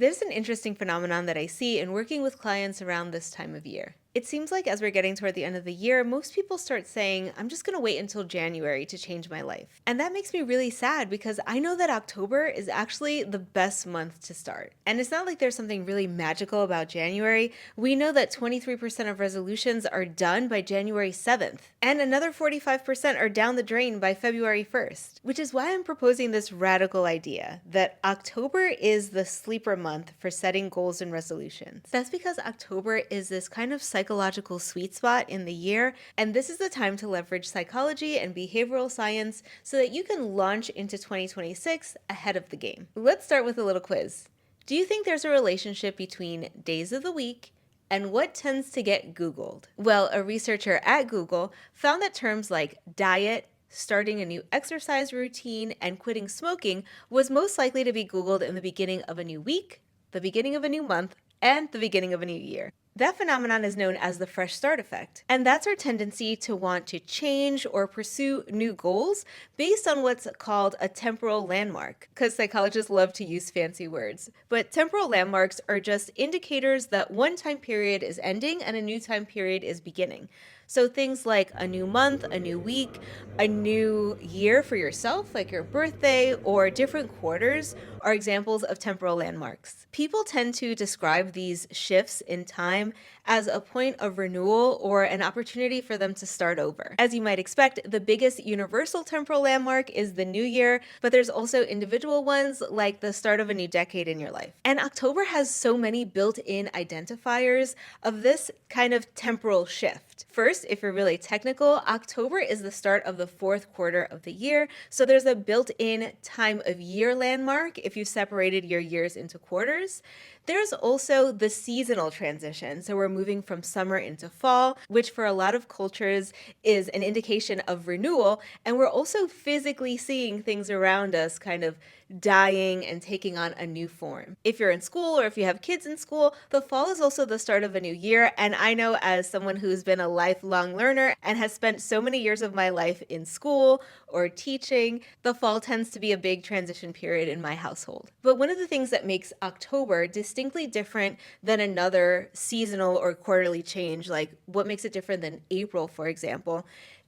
There's an interesting phenomenon that I see in working with clients around this time of year. It seems like as we're getting toward the end of the year, most people start saying, I'm just going to wait until January to change my life. And that makes me really sad because I know that October is actually the best month to start. And it's not like there's something really magical about January. We know that 23% of resolutions are done by January 7th, and another 45% are down the drain by February 1st, which is why I'm proposing this radical idea that October is the sleeper month for setting goals and resolutions. That's because October is this kind of psychological sweet spot in the year, and this is the time to leverage psychology and behavioral science so that you can launch into 2026 ahead of the game. Let's start with a little quiz. Do you think there's a relationship between days of the week and what tends to get Googled? Well, a researcher at Google found that terms like diet, starting a new exercise routine, and quitting smoking was most likely to be Googled in the beginning of a new week, the beginning of a new month, and the beginning of a new year. That phenomenon is known as the fresh start effect, and that's our tendency to want to change or pursue new goals based on what's called a temporal landmark, because psychologists love to use fancy words. But temporal landmarks are just indicators that one time period is ending and a new time period is beginning. So things like a new month, a new week, a new year for yourself, like your birthday, or different quarters are examples of temporal landmarks. People tend to describe these shifts in time as a point of renewal or an opportunity for them to start over. As you might expect, the biggest universal temporal landmark is the new year, but there's also individual ones like the start of a new decade in your life. And October has so many built-in identifiers of this kind of temporal shift. First, if you're really technical, October is the start of the fourth quarter of the year, so there's a built-in time of year landmark if you separated your years into quarters. There's also the seasonal transition. So we're moving from summer into fall, which for a lot of cultures is an indication of renewal. And we're also physically seeing things around us kind of dying and taking on a new form. If you're in school or if you have kids in school, the fall is also the start of a new year. And I know as someone who's been a lifelong learner and has spent so many years of my life in school or teaching, the fall tends to be a big transition period in my household. But one of the things that makes October distinctly different than another seasonal or quarterly change, like what makes it different than April, for example,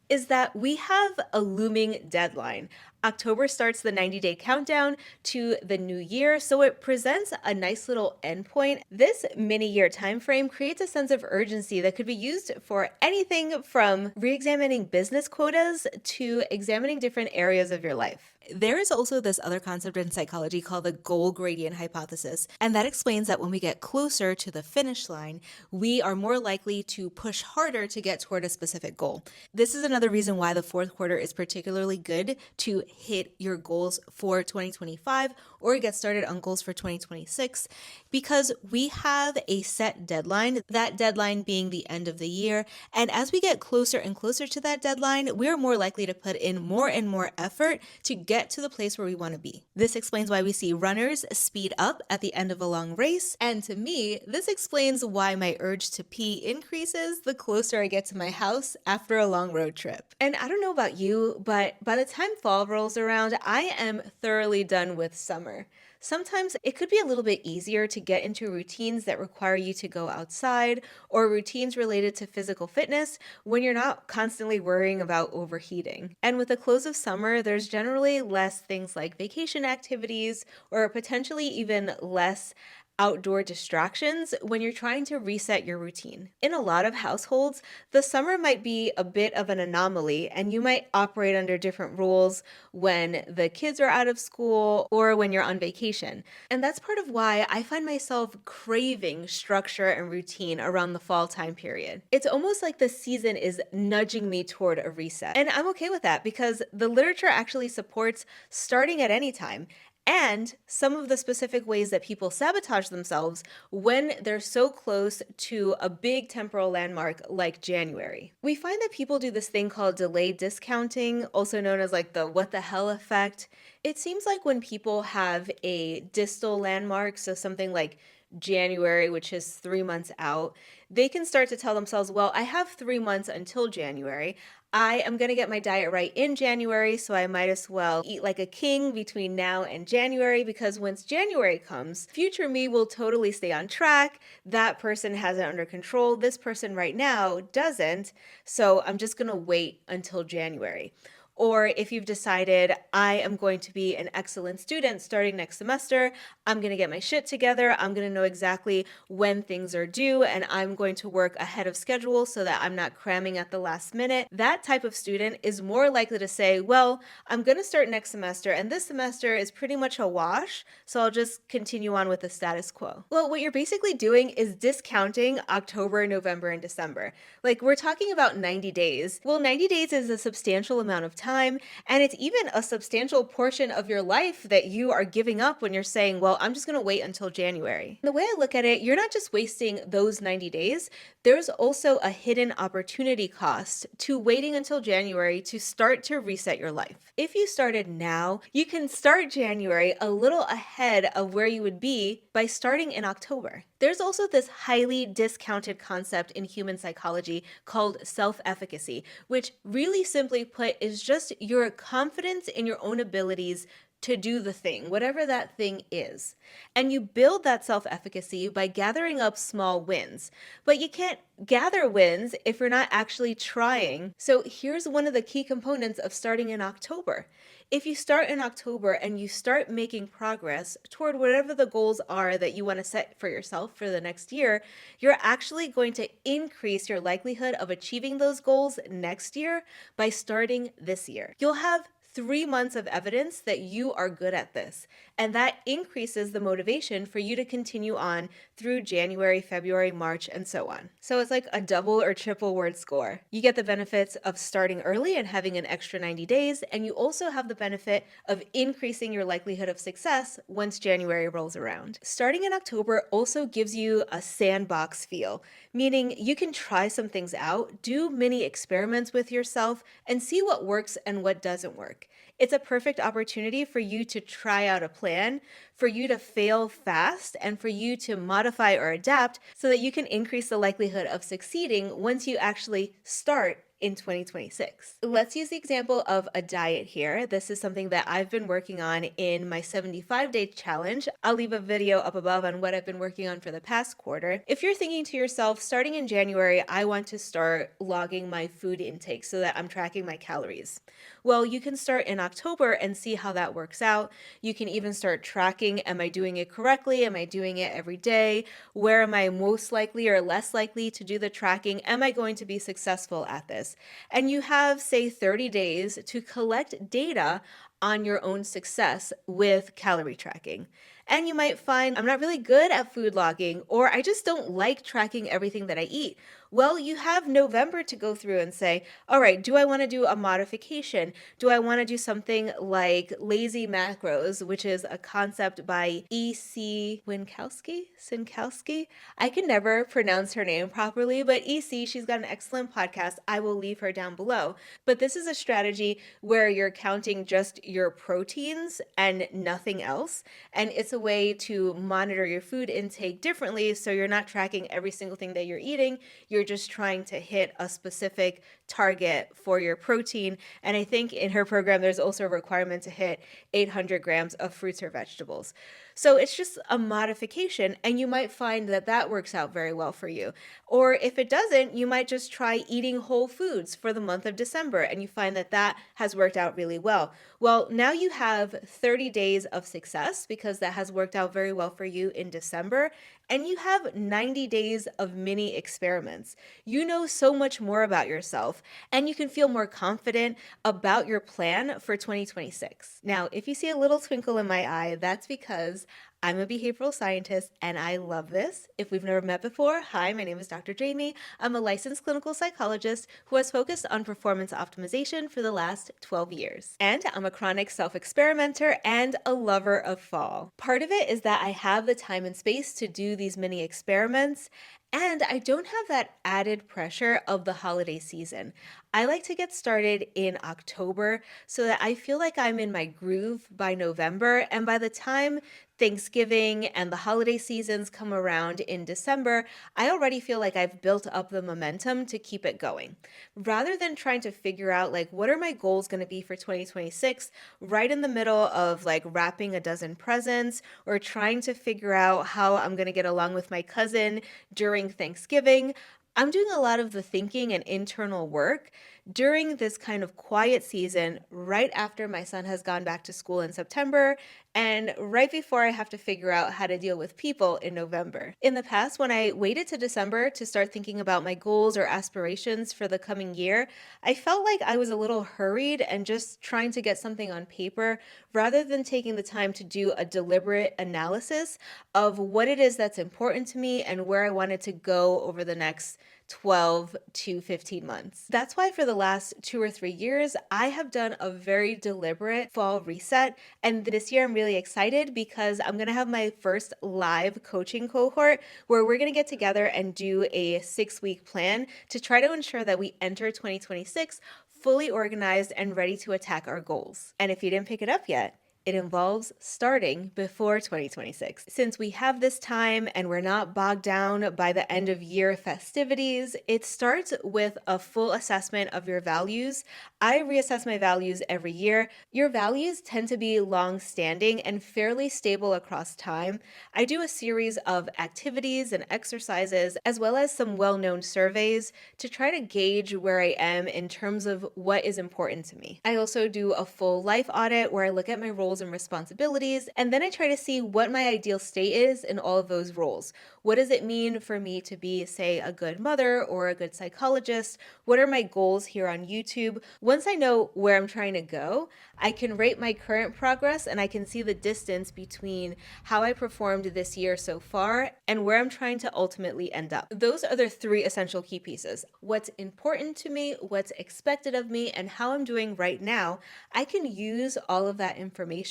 is that we have a looming deadline. October starts the 90-day countdown to the new year, so it presents a nice little endpoint. This mini-year time frame creates a sense of urgency that could be used for anything from re-examining business quotas to examining different areas of your life. There is also this other concept in psychology called the goal gradient hypothesis, and that explains that when we get closer to the finish line, we are more likely to push harder to get toward a specific goal. This is another reason why the fourth quarter is particularly good to hit your goals for 2025 or get started on goals for 2026, because we have a set deadline, that deadline being the end of the year. And as we get closer and closer to that deadline, we're more likely to put in more and more effort to get to the place where we want to be. This explains why we see runners speed up at the end of a long race. And to me, this explains why my urge to pee increases the closer I get to my house after a long road trip. And I don't know about you, but by the time fall rolls around, I am thoroughly done with summer. Sometimes it could be a little bit easier to get into routines that require you to go outside or routines related to physical fitness when you're not constantly worrying about overheating. And with the close of summer, there's generally less things like vacation activities or potentially even less outdoor distractions when you're trying to reset your routine. In a lot of households, the summer might be a bit of an anomaly, and you might operate under different rules when the kids are out of school or when you're on vacation. And that's part of why I find myself craving structure and routine around the fall time period. It's almost like the season is nudging me toward a reset. And I'm okay with that because the literature actually supports starting at any time and some of the specific ways that people sabotage themselves when they're so close to a big temporal landmark like January. We find that people do this thing called delayed discounting, also known as like the what the hell effect. It seems like when people have a distal landmark, so something like January, which is 3 months out, they can start to tell themselves, well, I have 3 months until January. I am going to get my diet right in January, so I might as well eat like a king between now and January because once January comes, future me will totally stay on track. That person has it under control. This person right now doesn't. So I'm just going to wait until January. Or if you've decided, I am going to be an excellent student starting next semester, I'm going to get my shit together, I'm going to know exactly when things are due, and I'm going to work ahead of schedule so that I'm not cramming at the last minute. That type of student is more likely to say, well, I'm going to start next semester, and this semester is pretty much a wash, so I'll just continue on with the status quo. Well, what you're basically doing is discounting October, November, and December. Like, we're talking about 90 days. Well, 90 days is a substantial amount of time, and it's even a substantial portion of your life that you are giving up when you're saying, well, I'm just going to wait until January. The way I look at it, you're not just wasting those 90 days, there's also a hidden opportunity cost to waiting until January to start to reset your life. If you started now, you can start January a little ahead of where you would be by starting in October. There's also this highly discounted concept in human psychology called self-efficacy, which really simply put is just your confidence in your own abilities to do the thing, whatever that thing is. And you build that self-efficacy by gathering up small wins. But you can't gather wins if you're not actually trying. So here's one of the key components of starting in October. If you start in October and you start making progress toward whatever the goals are that you want to set for yourself for the next year, you're actually going to increase your likelihood of achieving those goals next year by starting this year. You'll have 3 months of evidence that you are good at this. And that increases the motivation for you to continue on through January, February, March, and so on. So it's like a double or triple word score. You get the benefits of starting early and having an extra 90 days, and you also have the benefit of increasing your likelihood of success once January rolls around. Starting in October also gives you a sandbox feel, meaning you can try some things out, do mini experiments with yourself, and see what works and what doesn't work. It's a perfect opportunity for you to try out a plan, for you to fail fast, and for you to modify or adapt so that you can increase the likelihood of succeeding once you actually start in 2026. Let's use the example of a diet here. This is something that I've been working on in my 75-day challenge. I'll leave a video up above on what I've been working on for the past quarter. If you're thinking to yourself, starting in January, I want to start logging my food intake so that I'm tracking my calories. Well, you can start in October and see how that works out. You can even start tracking, am I doing it correctly? Am I doing it every day? Where am I most likely or less likely to do the tracking? Am I going to be successful at this? And you have, say, 30 days to collect data on your own success with calorie tracking. And you might find I'm not really good at food logging, or I just don't like tracking everything that I eat. Well, you have November to go through and say, all right, do I want to do a modification? Do I want to do something like lazy macros, which is a concept by E.C. Sinkowski? I can never pronounce her name properly, but E.C., she's got an excellent podcast. I will leave her down below. But this is a strategy where you're counting just your proteins and nothing else. And it's a way to monitor your food intake differently so you're not tracking every single thing that you're eating. You're just trying to hit a specific target for your protein. And I think in her program, there's also a requirement to hit 800 grams of fruits or vegetables. So it's just a modification, and you might find that that works out very well for you. Or if it doesn't, you might just try eating whole foods for the month of December, and you find that that has worked out really well. Well, now you have 30 days of success because that has worked out very well for you in December, and you have 90 days of mini experiments. You know so much more about yourself, and you can feel more confident about your plan for 2026. Now, if you see a little twinkle in my eye, that's because I'm a behavioral scientist and I love this. If we've never met before, hi, my name is Dr. Jamie. I'm a licensed clinical psychologist who has focused on performance optimization for the last 12 years. And I'm a chronic self-experimenter and a lover of fall. Part of it is that I have the time and space to do these mini experiments, And I don't have that added pressure of the holiday season. I like to get started in October so that I feel like I'm in my groove by November. And by the time Thanksgiving and the holiday seasons come around in December, I already feel like I've built up the momentum to keep it going. Rather than trying to figure out like what are my goals going to be for 2026 right in the middle of like wrapping a dozen presents or trying to figure out how I'm going to get along with my cousin during Thanksgiving. I'm doing a lot of the thinking and internal work during this kind of quiet season right after my son has gone back to school in September and right before I have to figure out how to deal with people in November. In the past, when I waited to December to start thinking about my goals or aspirations for the coming year, I felt like I was a little hurried and just trying to get something on paper rather than taking the time to do a deliberate analysis of what it is that's important to me and where I wanted to go over the next 12 to 15 months. That's why for the last 2 or 3 years, I have done a very deliberate fall reset. And this year, I'm really excited because I'm going to have my first live coaching cohort where we're going to get together and do a 6-week plan to try to ensure that we enter 2026 fully organized and ready to attack our goals. And if you didn't pick it up yet, it involves starting before 2026. Since we have this time and we're not bogged down by the end of year festivities, it starts with a full assessment of your values. I reassess my values every year. Your values tend to be long-standing and fairly stable across time. I do a series of activities and exercises, as well as some well-known surveys to try to gauge where I am in terms of what is important to me. I also do a full life audit where I look at my roles and responsibilities, and then I try to see what my ideal state is in all of those roles. What does it mean for me to be, say, a good mother or a good psychologist? What are my goals here on YouTube? Once I know where I'm trying to go, I can rate my current progress and I can see the distance between how I performed this year so far and where I'm trying to ultimately end up. Those are the 3 essential key pieces. What's important to me, what's expected of me, and how I'm doing right now. I can use all of that information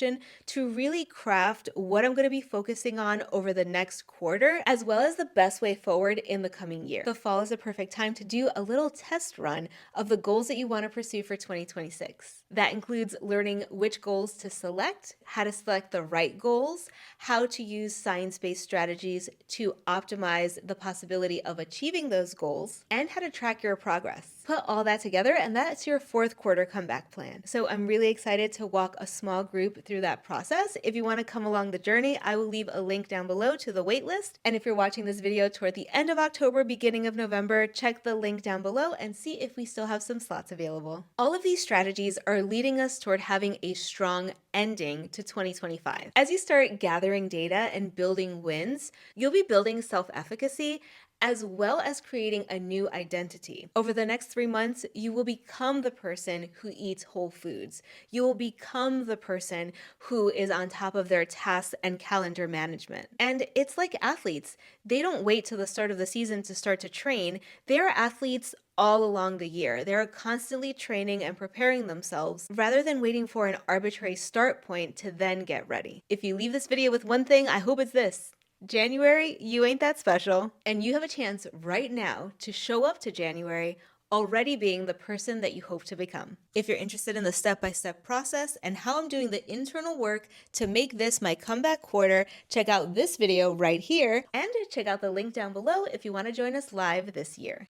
to really craft what I'm going to be focusing on over the next quarter, as well as the best way forward in the coming year. The fall is a perfect time to do a little test run of the goals that you want to pursue for 2026. That includes learning which goals to select, how to select the right goals, how to use science-based strategies to optimize the possibility of achieving those goals, and how to track your progress. Put all that together, and that's your 4th quarter comeback plan. So I'm really excited to walk a small group through that process. If you want to come along the journey, I will leave a link down below to the waitlist. And if you're watching this video toward the end of October, beginning of November, check the link down below and see if we still have some slots available. All of these strategies are leading us toward having a strong ending to 2025. As you start gathering data and building wins, you'll be building self-efficacy as well as creating a new identity. Over the next 3 months, you will become the person who eats whole foods. You will become the person who is on top of their tasks and calendar management. And it's like athletes. They don't wait till the start of the season to start to train. They're athletes all along the year. They're constantly training and preparing themselves rather than waiting for an arbitrary start point to then get ready. If you leave this video with one thing, I hope it's this. January, you ain't that special, and you have a chance right now to show up to January already being the person that you hope to become. If you're interested in the step-by-step process and how I'm doing the internal work to make this my comeback quarter, check out this video right here and check out the link down below if you want to join us live this year.